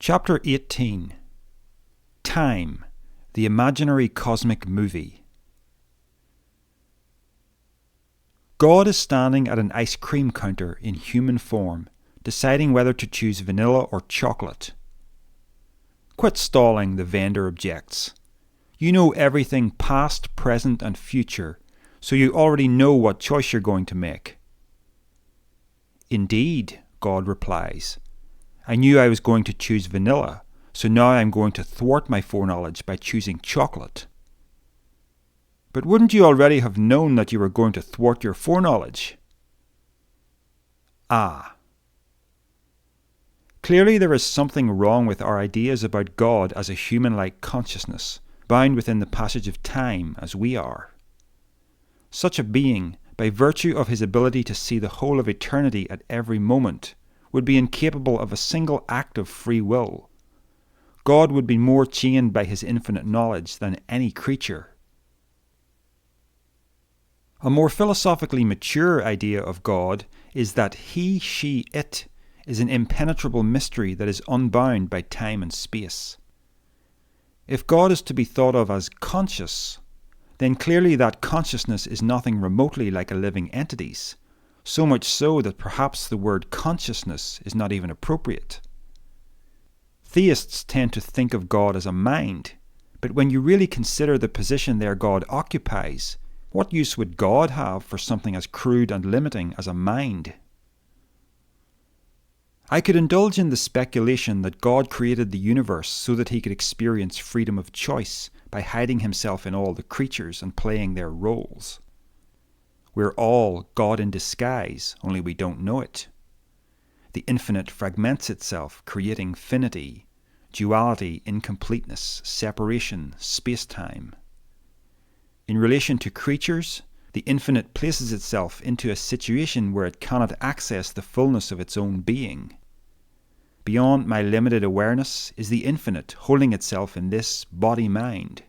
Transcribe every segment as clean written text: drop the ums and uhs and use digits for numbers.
Chapter 18. Time, the Imaginary Cosmic Movie. God is standing at an ice cream counter in human form, deciding whether to choose vanilla or chocolate. Quit stalling, the vendor objects. You know everything past, present, and future, so you already know what choice you're going to make. Indeed, God replies. I knew I was going to choose vanilla, so now I'm going to thwart my foreknowledge by choosing chocolate. But wouldn't you already have known that you were going to thwart your foreknowledge? Clearly there is something wrong with our ideas about God as a human-like consciousness, bound within the passage of time as we are. Such a being, by virtue of his ability to see the whole of eternity at every moment, would be incapable of a single act of free will. God would be more chained by his infinite knowledge than any creature. A more philosophically mature idea of God is that he, she, it is an impenetrable mystery that is unbound by time and space. If God is to be thought of as conscious, then clearly that consciousness is nothing remotely like a living entity's, so much so that perhaps the word consciousness is not even appropriate. Theists tend to think of God as a mind, but when you really consider the position their God occupies, what use would God have for something as crude and limiting as a mind? I could indulge in the speculation that God created the universe so that he could experience freedom of choice by hiding himself in all the creatures and playing their roles. We're all God in disguise, only we don't know it. The infinite fragments itself, creating finity, duality, incompleteness, separation, space-time. In relation to creatures, the infinite places itself into a situation where it cannot access the fullness of its own being. Beyond my limited awareness is the infinite holding itself in this body-mind.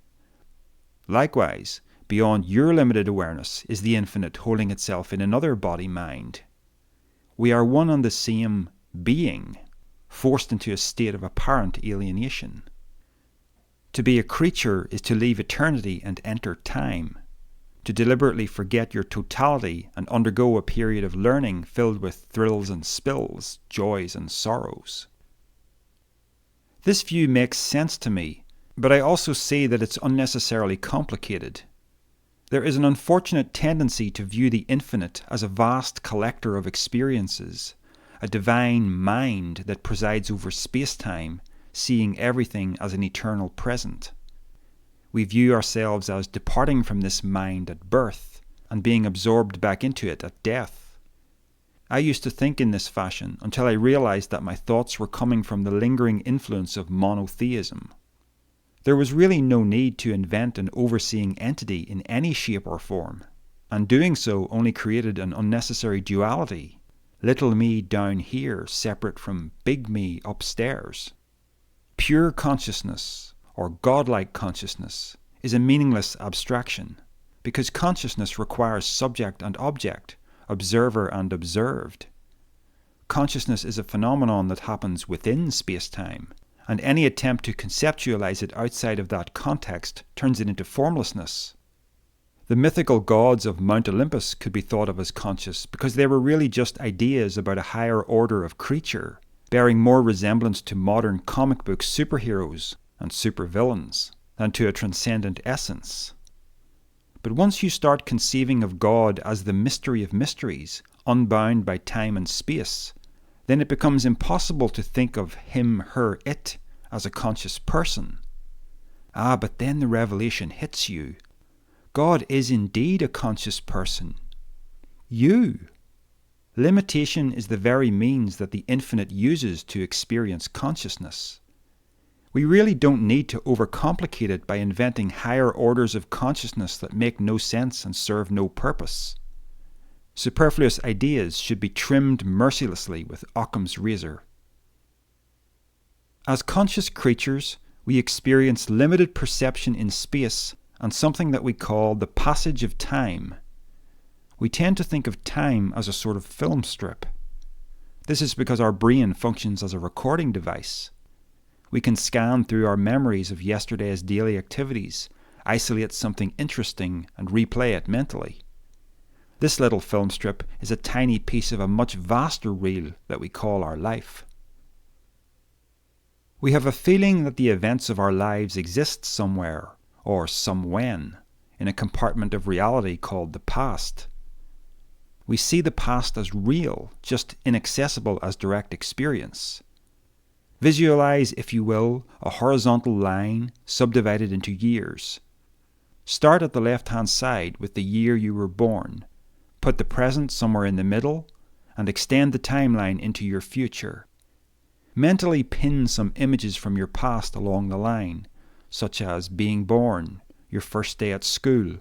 Likewise, beyond your limited awareness is the infinite holding itself in another body-mind. We are one and the same being, forced into a state of apparent alienation. To be a creature is to leave eternity and enter time, to deliberately forget your totality and undergo a period of learning filled with thrills and spills, joys and sorrows. This view makes sense to me, but I also see that it's unnecessarily complicated. There is an unfortunate tendency to view the infinite as a vast collector of experiences, a divine mind that presides over space-time, seeing everything as an eternal present. We view ourselves as departing from this mind at birth and being absorbed back into it at death. I used to think in this fashion until I realized that my thoughts were coming from the lingering influence of monotheism. There was really no need to invent an overseeing entity in any shape or form, and doing so only created an unnecessary duality, little me down here separate from big me upstairs. Pure consciousness, or godlike consciousness, is a meaningless abstraction, because consciousness requires subject and object, observer and observed. Consciousness is a phenomenon that happens within space-time, and any attempt to conceptualize it outside of that context turns it into formlessness. The mythical gods of Mount Olympus could be thought of as conscious because they were really just ideas about a higher order of creature, bearing more resemblance to modern comic book superheroes and supervillains than to a transcendent essence. But once you start conceiving of God as the mystery of mysteries, unbound by time and space, then it becomes impossible to think of him, her, it as a conscious person. But then the revelation hits you. God is indeed a conscious person. You. Limitation is the very means that the infinite uses to experience consciousness. We really don't need to overcomplicate it by inventing higher orders of consciousness that make no sense and serve no purpose. Superfluous ideas should be trimmed mercilessly with Occam's razor. As conscious creatures, we experience limited perception in space and something that we call the passage of time. We tend to think of time as a sort of film strip. This is because our brain functions as a recording device. We can scan through our memories of yesterday's daily activities, isolate something interesting, and replay it mentally. This little film strip is a tiny piece of a much vaster reel that we call our life. We have a feeling that the events of our lives exist somewhere, or somewhen, in a compartment of reality called the past. We see the past as real, just inaccessible as direct experience. Visualize, if you will, a horizontal line subdivided into years. Start at the left-hand side with the year you were born. Put the present somewhere in the middle, and extend the timeline into your future. Mentally pin some images from your past along the line, such as being born, your first day at school,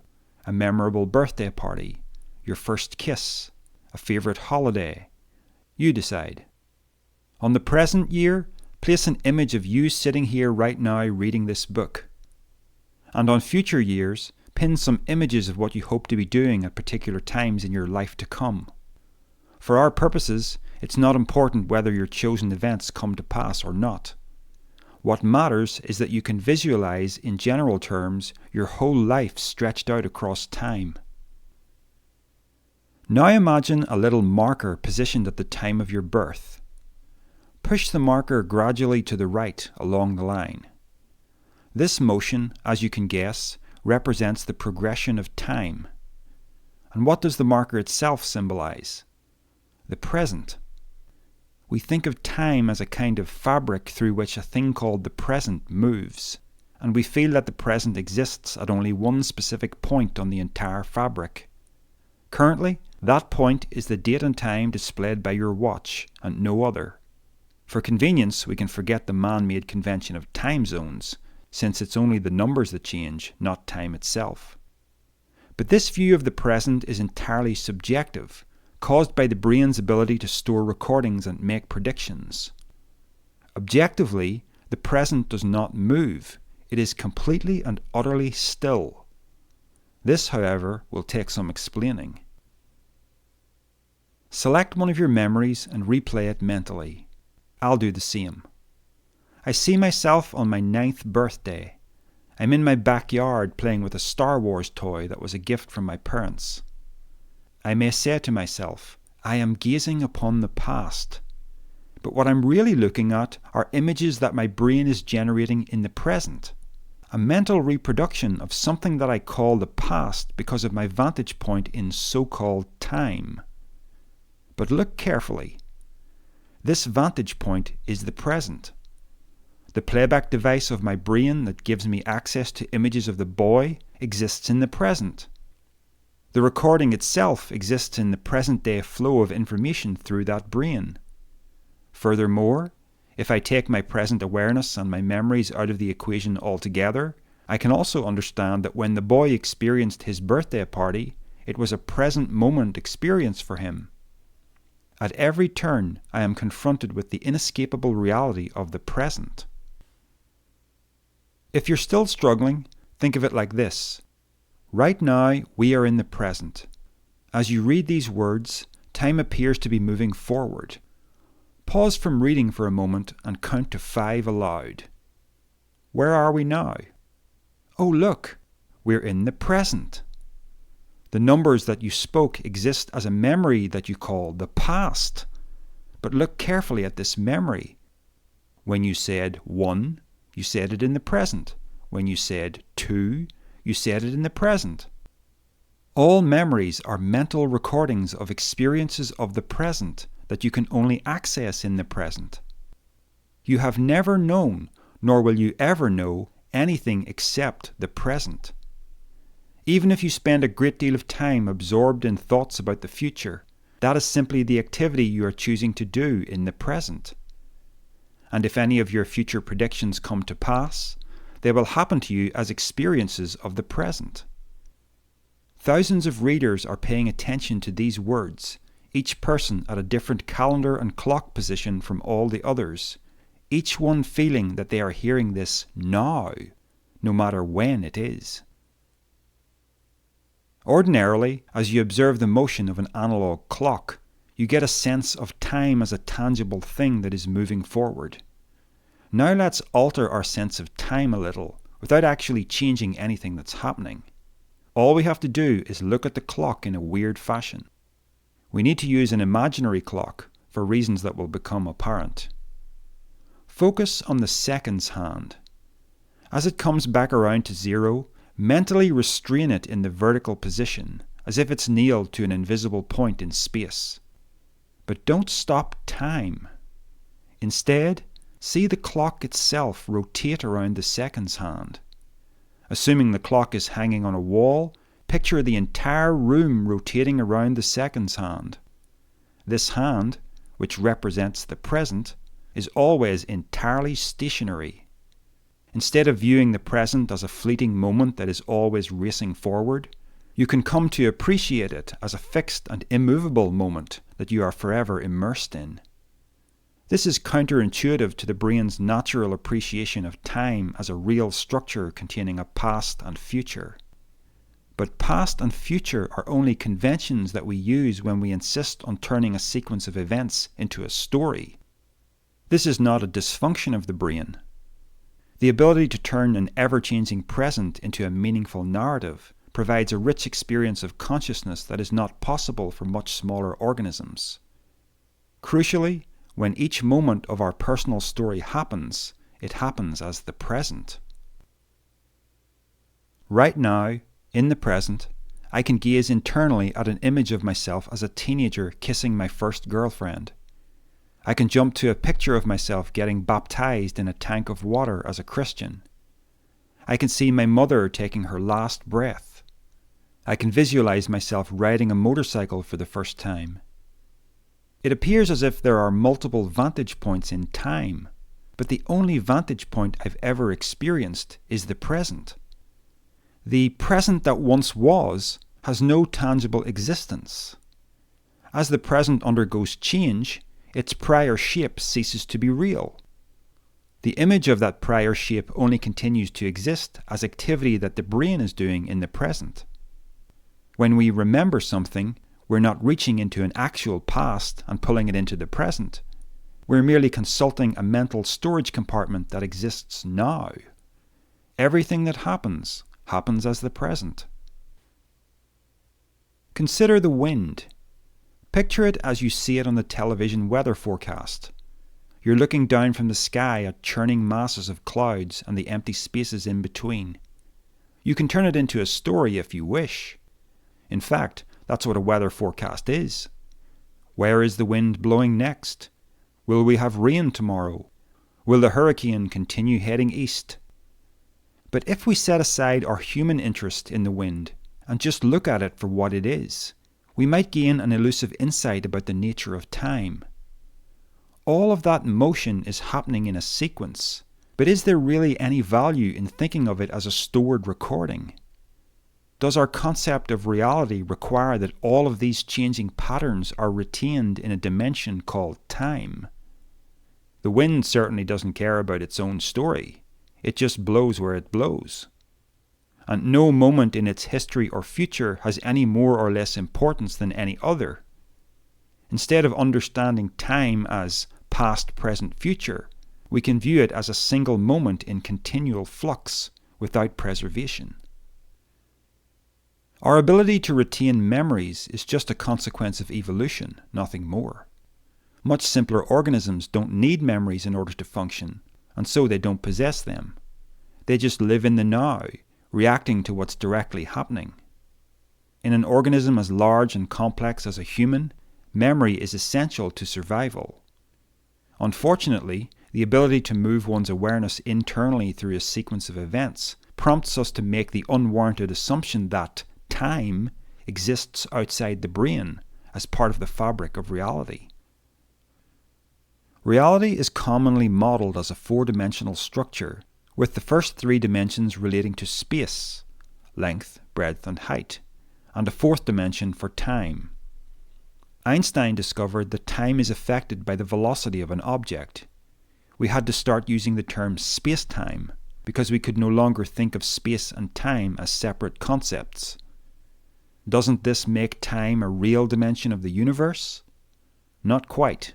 a memorable birthday party, your first kiss, a favorite holiday. You decide. On the present year, place an image of you sitting here right now reading this book. And on future years, pin some images of what you hope to be doing at particular times in your life to come. For our purposes, it's not important whether your chosen events come to pass or not. What matters is that you can visualize, in general terms, your whole life stretched out across time. Now imagine a little marker positioned at the time of your birth. Push the marker gradually to the right along the line. This motion, as you can guess, represents the progression of time. And what does the marker itself symbolize? The present. We think of time as a kind of fabric through which a thing called the present moves, and we feel that the present exists at only one specific point on the entire fabric. Currently, that point is the date and time displayed by your watch, and no other. For convenience, we can forget the man-made convention of time zones, since it's only the numbers that change, not time itself. But this view of the present is entirely subjective, caused by the brain's ability to store recordings and make predictions. Objectively, the present does not move. It is completely and utterly still. This, however, will take some explaining. Select one of your memories and replay it mentally. I'll do the same. I see myself on my 9th birthday. I'm in my backyard playing with a Star Wars toy that was a gift from my parents. I may say to myself, I am gazing upon the past. But what I'm really looking at are images that my brain is generating in the present. A mental reproduction of something that I call the past because of my vantage point in so-called time. But look carefully. This vantage point is the present. The playback device of my brain that gives me access to images of the boy exists in the present. The recording itself exists in the present-day flow of information through that brain. Furthermore, if I take my present awareness and my memories out of the equation altogether, I can also understand that when the boy experienced his birthday party, it was a present moment experience for him. At every turn, I am confronted with the inescapable reality of the present. If you're still struggling, think of it like this. Right now, we are in the present. As you read these words, time appears to be moving forward. Pause from reading for a moment and count to 5 aloud. Where are we now? Oh, look, we're in the present. The numbers that you spoke exist as a memory that you call the past. But look carefully at this memory. When you said 1, you said it in the present. When you said 2, you said it in the present. All memories are mental recordings of experiences of the present that you can only access in the present. You have never known, nor will you ever know, anything except the present. Even if you spend a great deal of time absorbed in thoughts about the future, that is simply the activity you are choosing to do in the present. And if any of your future predictions come to pass, they will happen to you as experiences of the present. Thousands of readers are paying attention to these words, each person at a different calendar and clock position from all the others, each one feeling that they are hearing this now, no matter when it is. Ordinarily, as you observe the motion of an analog clock, you get a sense of time as a tangible thing that is moving forward. Now let's alter our sense of time a little, without actually changing anything that's happening. All we have to do is look at the clock in a weird fashion. We need to use an imaginary clock for reasons that will become apparent. Focus on the seconds hand. As it comes back around to 0, mentally restrain it in the vertical position, as if it's nailed to an invisible point in space. But don't stop time. Instead, see the clock itself rotate around the seconds hand. Assuming the clock is hanging on a wall, picture the entire room rotating around the seconds hand. This hand, which represents the present, is always entirely stationary. Instead of viewing the present as a fleeting moment that is always racing forward, you can come to appreciate it as a fixed and immovable moment that you are forever immersed in. This is counterintuitive to the brain's natural appreciation of time as a real structure containing a past and future. But past and future are only conventions that we use when we insist on turning a sequence of events into a story. This is not a dysfunction of the brain. The ability to turn an ever-changing present into a meaningful narrative provides a rich experience of consciousness that is not possible for much smaller organisms. Crucially, when each moment of our personal story happens, it happens as the present. Right now, in the present, I can gaze internally at an image of myself as a teenager kissing my first girlfriend. I can jump to a picture of myself getting baptized in a tank of water as a Christian. I can see my mother taking her last breath. I can visualize myself riding a motorcycle for the first time. It appears as if there are multiple vantage points in time, but the only vantage point I've ever experienced is the present. The present that once was has no tangible existence. As the present undergoes change, its prior shape ceases to be real. The image of that prior shape only continues to exist as activity that the brain is doing in the present. When we remember something, we're not reaching into an actual past and pulling it into the present. We're merely consulting a mental storage compartment that exists now. Everything that happens as the present. Consider the wind. Picture it as you see it on the television weather forecast. You're looking down from the sky at churning masses of clouds and the empty spaces in between. You can turn it into a story if you wish. In fact, that's what a weather forecast is. Where is the wind blowing next? Will we have rain tomorrow? Will the hurricane continue heading east? But if we set aside our human interest in the wind and just look at it for what it is, we might gain an elusive insight about the nature of time. All of that motion is happening in a sequence, but is there really any value in thinking of it as a stored recording? Does our concept of reality require that all of these changing patterns are retained in a dimension called time? The wind certainly doesn't care about its own story. It just blows where it blows. And no moment in its history or future has any more or less importance than any other. Instead of understanding time as past, present, future, we can view it as a single moment in continual flux without preservation. Our ability to retain memories is just a consequence of evolution, nothing more. Much simpler organisms don't need memories in order to function, and so they don't possess them. They just live in the now, reacting to what's directly happening. In an organism as large and complex as a human, memory is essential to survival. Unfortunately, the ability to move one's awareness internally through a sequence of events prompts us to make the unwarranted assumption that time exists outside the brain as part of the fabric of reality. Reality is commonly modeled as a four-dimensional structure, with the first three dimensions relating to space, length, breadth, and height, and a fourth dimension for time. Einstein discovered that time is affected by the velocity of an object. We had to start using the term space-time because we could no longer think of space and time as separate concepts. Doesn't this make time a real dimension of the universe? Not quite.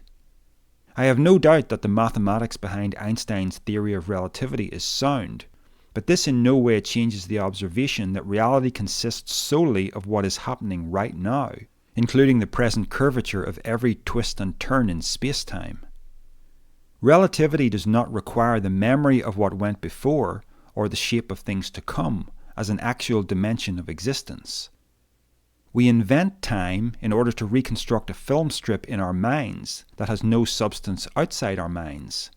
I have no doubt that the mathematics behind Einstein's theory of relativity is sound, but this in no way changes the observation that reality consists solely of what is happening right now, including the present curvature of every twist and turn in space-time. Relativity does not require the memory of what went before or the shape of things to come as an actual dimension of existence. We invent time in order to reconstruct a film strip in our minds that has no substance outside our minds.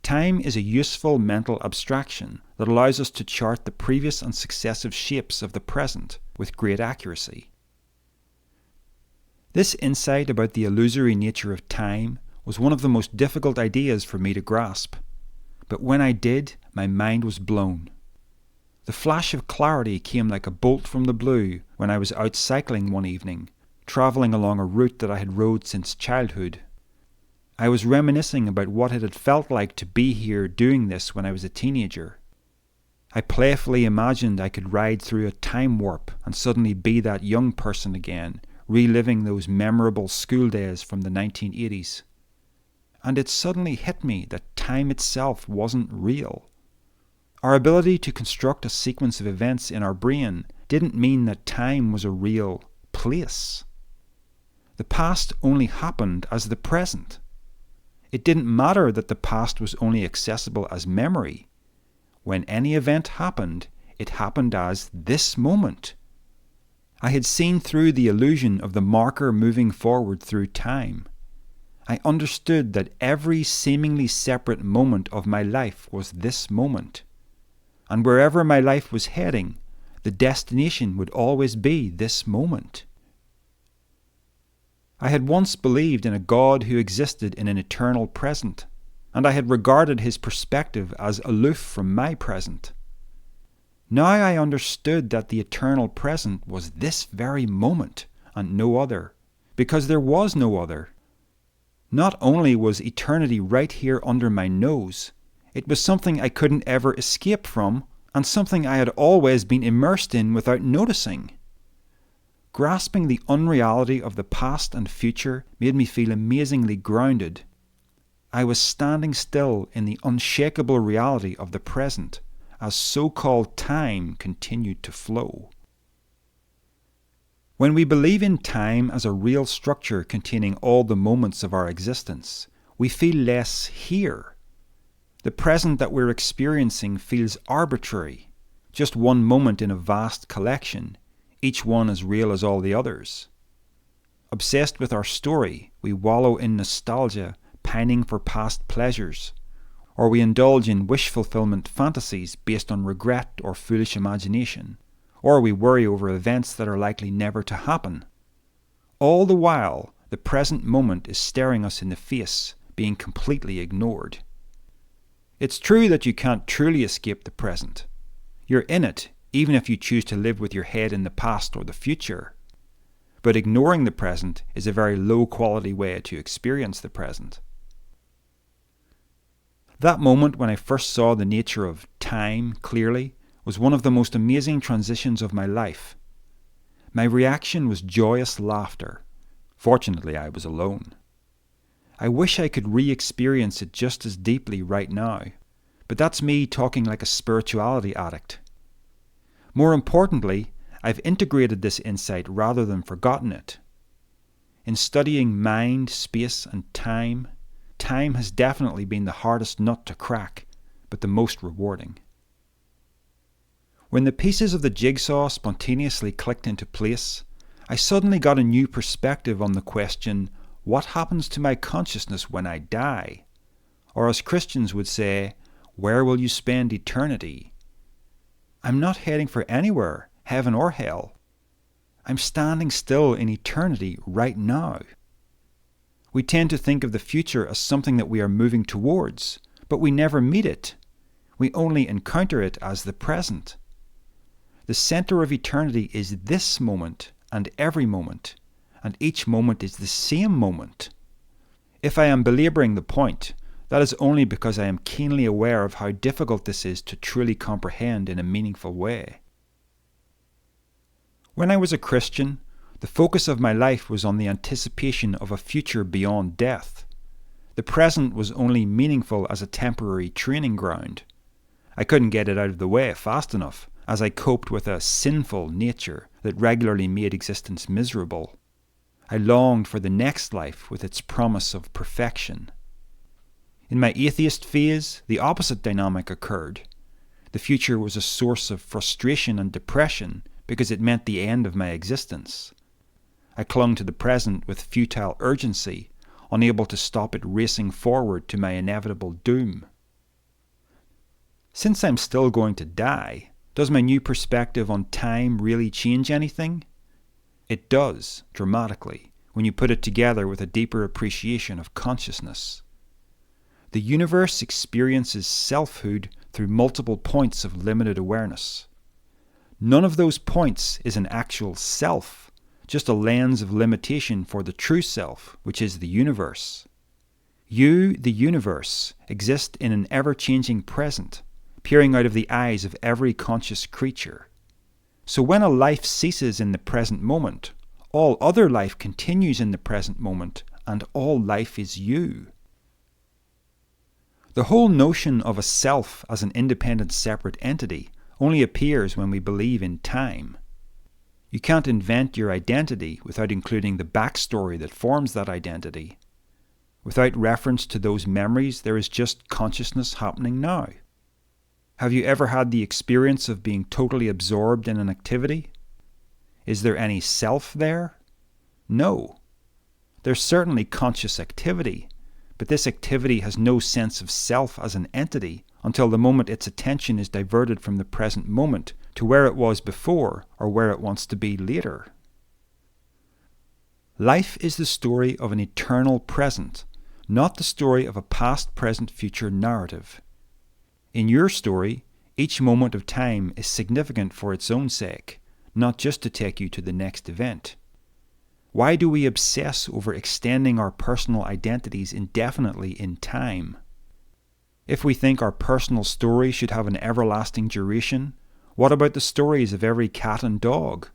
Time is a useful mental abstraction that allows us to chart the previous and successive shapes of the present with great accuracy. This insight about the illusory nature of time was one of the most difficult ideas for me to grasp, but when I did, my mind was blown. The flash of clarity came like a bolt from the blue when I was out cycling one evening, travelling along a route that I had rode since childhood. I was reminiscing about what it had felt like to be here doing this when I was a teenager. I playfully imagined I could ride through a time warp and suddenly be that young person again, reliving those memorable school days from the 1980s. And it suddenly hit me that time itself wasn't real. Our ability to construct a sequence of events in our brain didn't mean that time was a real place. The past only happened as the present. It didn't matter that the past was only accessible as memory. When any event happened, it happened as this moment. I had seen through the illusion of the marker moving forward through time. I understood that every seemingly separate moment of my life was this moment. And wherever my life was heading, the destination would always be this moment. I had once believed in a God who existed in an eternal present, and I had regarded his perspective as aloof from my present. Now I understood that the eternal present was this very moment and no other, because there was no other. Not only was eternity right here under my nose, it was something I couldn't ever escape from, and something I had always been immersed in without noticing. Grasping the unreality of the past and future made me feel amazingly grounded. I was standing still in the unshakable reality of the present, as so-called time continued to flow. When we believe in time as a real structure containing all the moments of our existence, we feel less here. The present that we're experiencing feels arbitrary, just one moment in a vast collection, each one as real as all the others. Obsessed with our story, we wallow in nostalgia, pining for past pleasures, or we indulge in wish fulfillment fantasies based on regret or foolish imagination, or we worry over events that are likely never to happen. All the while, the present moment is staring us in the face, being completely ignored. It's true that you can't truly escape the present. You're in it, even if you choose to live with your head in the past or the future. But ignoring the present is a very low-quality way to experience the present. That moment when I first saw the nature of time clearly was one of the most amazing transitions of my life. My reaction was joyous laughter. Fortunately, I was alone. I wish I could re-experience it just as deeply right now, but that's me talking like a spirituality addict. More importantly, I've integrated this insight rather than forgotten it. In studying mind, space, and time has definitely been the hardest nut to crack, but the most rewarding. When the pieces of the jigsaw spontaneously clicked into place, I suddenly got a new perspective on the question, what happens to my consciousness when I die? Or as Christians would say, where will you spend eternity? I'm not heading for anywhere, heaven or hell. I'm standing still in eternity right now. We tend to think of the future as something that we are moving towards, but we never meet it. We only encounter it as the present. The center of eternity is this moment and every moment, and each moment is the same moment. If I am belaboring the point, that is only because I am keenly aware of how difficult this is to truly comprehend in a meaningful way. When I was a Christian, the focus of my life was on the anticipation of a future beyond death. The present was only meaningful as a temporary training ground. I couldn't get it out of the way fast enough, as I coped with a sinful nature that regularly made existence miserable. I longed for the next life with its promise of perfection. In my atheist phase, the opposite dynamic occurred. The future was a source of frustration and depression because it meant the end of my existence. I clung to the present with futile urgency, unable to stop it racing forward to my inevitable doom. Since I'm still going to die, does my new perspective on time really change anything? It does, dramatically, when you put it together with a deeper appreciation of consciousness. The universe experiences selfhood through multiple points of limited awareness. None of those points is an actual self, just a lens of limitation for the true self, which is the universe. You, the universe, exist in an ever-changing present, peering out of the eyes of every conscious creature. So when a life ceases in the present moment, all other life continues in the present moment, and all life is you. The whole notion of a self as an independent separate entity only appears when we believe in time. You can't invent your identity without including the backstory that forms that identity. Without reference to those memories, there is just consciousness happening now. Have you ever had the experience of being totally absorbed in an activity? Is there any self there? No. There's certainly conscious activity, but this activity has no sense of self as an entity until the moment its attention is diverted from the present moment to where it was before or where it wants to be later. Life is the story of an eternal present, not the story of a past, present, future narrative. In your story, each moment of time is significant for its own sake, not just to take you to the next event. Why do we obsess over extending our personal identities indefinitely in time? If we think our personal story should have an everlasting duration, what about the stories of every cat and dog?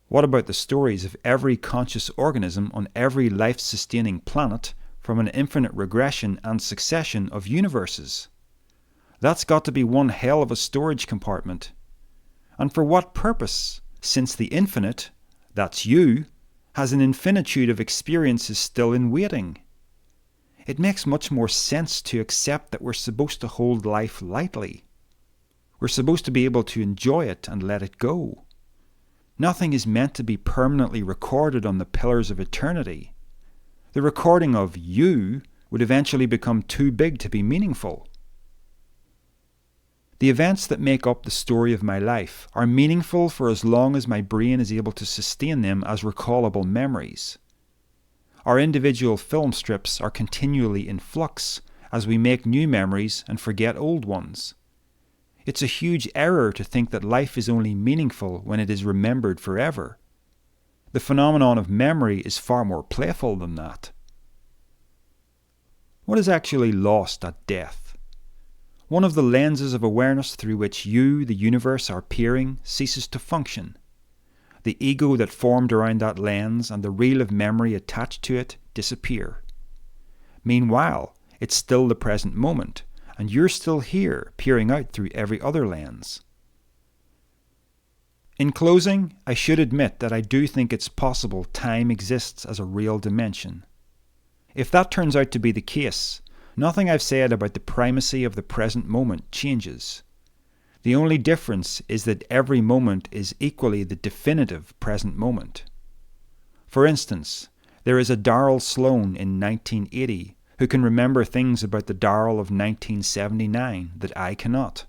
What about the stories of every conscious organism on every life-sustaining planet from an infinite regression and succession of universes? That's got to be one hell of a storage compartment. And for what purpose, since the infinite, that's you, has an infinitude of experiences still in waiting? It makes much more sense to accept that we're supposed to hold life lightly. We're supposed to be able to enjoy it and let it go. Nothing is meant to be permanently recorded on the pillars of eternity. The recording of you would eventually become too big to be meaningful. The events that make up the story of my life are meaningful for as long as my brain is able to sustain them as recallable memories. Our individual film strips are continually in flux as we make new memories and forget old ones. It's a huge error to think that life is only meaningful when it is remembered forever. The phenomenon of memory is far more playful than that. What is actually lost at death? One of the lenses of awareness through which you, the universe, are peering ceases to function. The ego that formed around that lens and the reel of memory attached to it disappear. Meanwhile, it's still the present moment, and you're still here, peering out through every other lens. In closing, I should admit that I do think it's possible time exists as a real dimension. If that turns out to be the case, nothing I've said about the primacy of the present moment changes. The only difference is that every moment is equally the definitive present moment. For instance, there is a Darryl Sloan in 1980 who can remember things about the Darryl of 1979 that I cannot.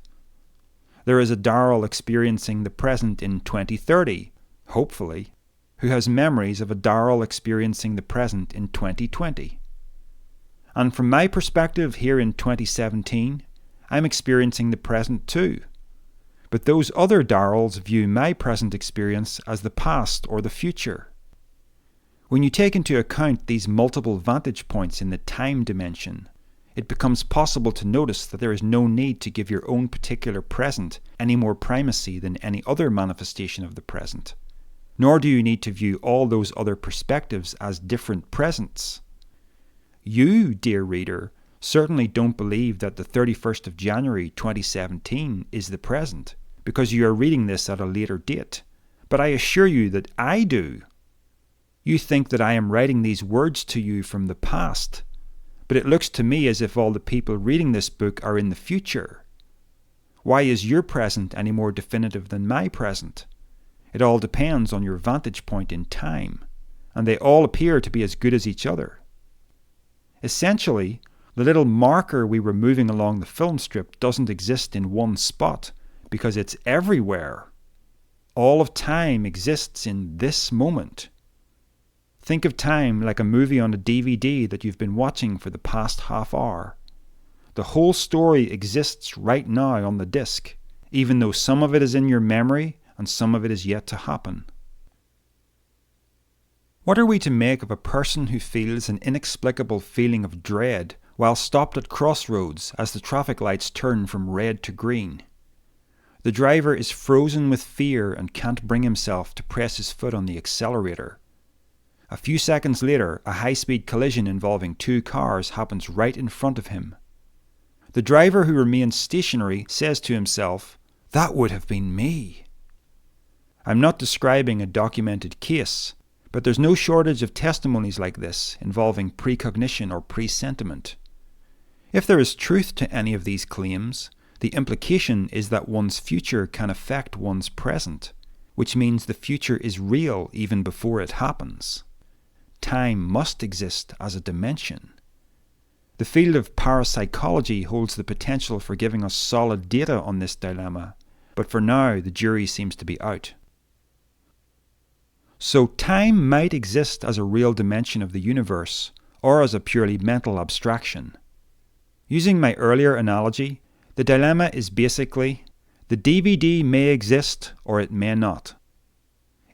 There is a Darryl experiencing the present in 2030, hopefully, who has memories of a Darryl experiencing the present in 2020. And from my perspective here in 2017, I'm experiencing the present too. But those other Darryls view my present experience as the past or the future. When you take into account these multiple vantage points in the time dimension, it becomes possible to notice that there is no need to give your own particular present any more primacy than any other manifestation of the present. Nor do you need to view all those other perspectives as different presents. You, dear reader, certainly don't believe that the 31st of January 2017 is the present, because you are reading this at a later date. But I assure you that I do. You think that I am writing these words to you from the past, but it looks to me as if all the people reading this book are in the future. Why is your present any more definitive than my present? It all depends on your vantage point in time, and they all appear to be as good as each other. Essentially, the little marker we were moving along the film strip doesn't exist in one spot, because it's everywhere. All of time exists in this moment. Think of time like a movie on a DVD that you've been watching for the past half hour. The whole story exists right now on the disc, even though some of it is in your memory and some of it is yet to happen. What are we to make of a person who feels an inexplicable feeling of dread while stopped at crossroads as the traffic lights turn from red to green? The driver is frozen with fear and can't bring himself to press his foot on the accelerator. A few seconds later, a high-speed collision involving two cars happens right in front of him. The driver, who remains stationary, says to himself, "That would have been me." I'm not describing a documented case, but there's no shortage of testimonies like this involving precognition or presentiment. If there is truth to any of these claims, the implication is that one's future can affect one's present, which means the future is real even before it happens. Time must exist as a dimension. The field of parapsychology holds the potential for giving us solid data on this dilemma, but for now the jury seems to be out. So time might exist as a real dimension of the universe, or as a purely mental abstraction. Using my earlier analogy, the dilemma is basically, the DVD may exist or it may not.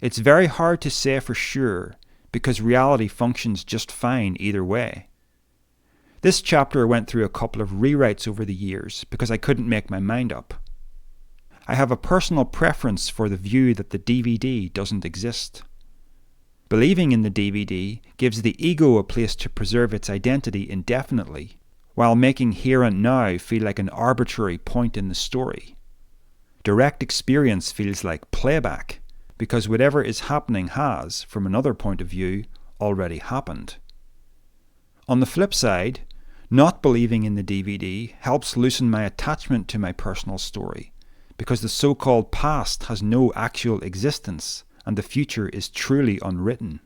It's very hard to say for sure, because reality functions just fine either way. This chapter went through a couple of rewrites over the years because I couldn't make my mind up. I have a personal preference for the view that the DVD doesn't exist. Believing in the DVD gives the ego a place to preserve its identity indefinitely, while making here and now feel like an arbitrary point in the story. Direct experience feels like playback, because whatever is happening has, from another point of view, already happened. On the flip side, not believing in the DVD helps loosen my attachment to my personal story, because the so-called past has no actual existence and the future is truly unwritten.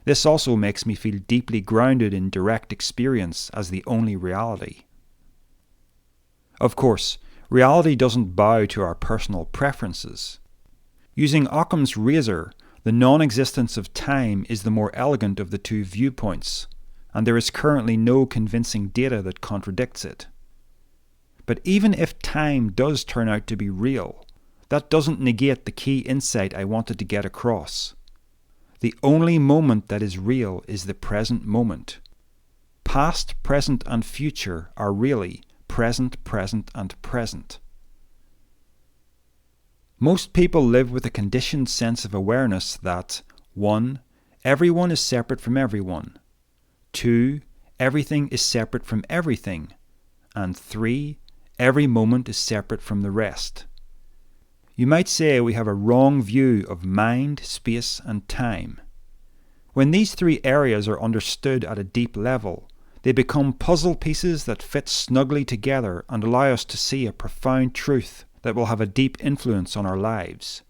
This also makes me feel deeply grounded in direct experience as the only reality. Of course, reality doesn't bow to our personal preferences. Using Occam's razor, the non-existence of time is the more elegant of the two viewpoints, and there is currently no convincing data that contradicts it. But even if time does turn out to be real, that doesn't negate the key insight I wanted to get across. The only moment that is real is the present moment. Past, present, and future are really present, present, and present. Most people live with a conditioned sense of awareness that 1. Everyone is separate from everyone. 2. Everything is separate from everything. And 3. Every moment is separate from the rest. You might say we have a wrong view of mind, space, and time. When these three areas are understood at a deep level, they become puzzle pieces that fit snugly together and allow us to see a profound truth that will have a deep influence on our lives.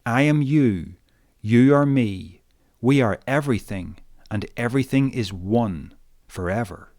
I am you, you are me, we are everything, and everything is one forever.